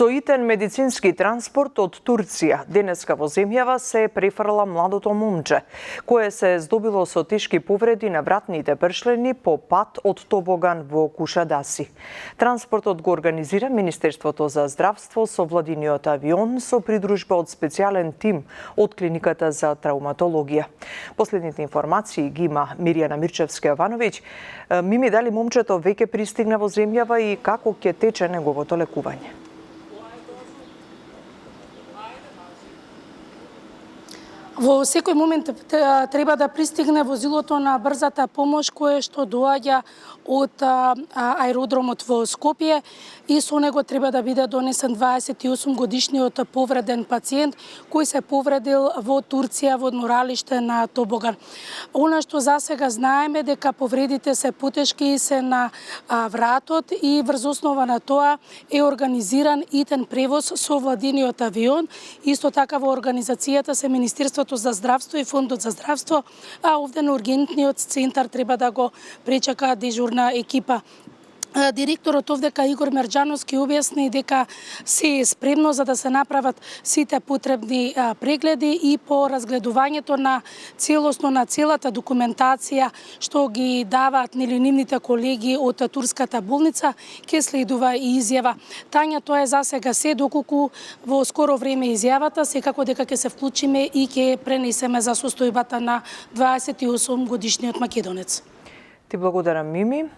Со итен медицински транспорт од Турција, денеска во земјава се префрла младото момче, кое се здобило со тешки повреди на вратните пршлени по пат од Тобоган во Кушадаси. Транспортот го организира Министерството за здравство со владиниот авион со придружба од специјален тим од клиниката за травматологија. Последните информации ги има Мирјана Мирчевска-Јовановиќ. Мими, дали момчето веќе пристигна во земјава и како ќе тече неговото лекување? Во секој момент треба да пристигне возилото на брзата помош кое што доаѓа од аеродромот во Скопје и со него треба да биде донесен 28 годишниот повреден пациент кој се повредил во Турција во одморалиште на Тобоган. Она што засега знаеме дека повредите се потешки и се на вратот и врз основа на тоа е организиран итен превоз со владиниот авион. Исто така во организацијата се Министерството за здравство и Фондот за здравство, а овде на ургентниот центар треба да го пречека дежурна екипа. Директорот овдека Игор Мерџановски објасни дека се е спремно за да се направат сите потребни прегледи и по разгледувањето на целосно на целата документација што ги даваат нивните колеги од турската болница, ќе следува и изјава. Тања, тоа е засега се, доколку во скоро време изјавата, секако дека ќе се вклучиме и ќе пренесеме за состојбата на 28 годишниот македонец. Ти благодарам, Мими.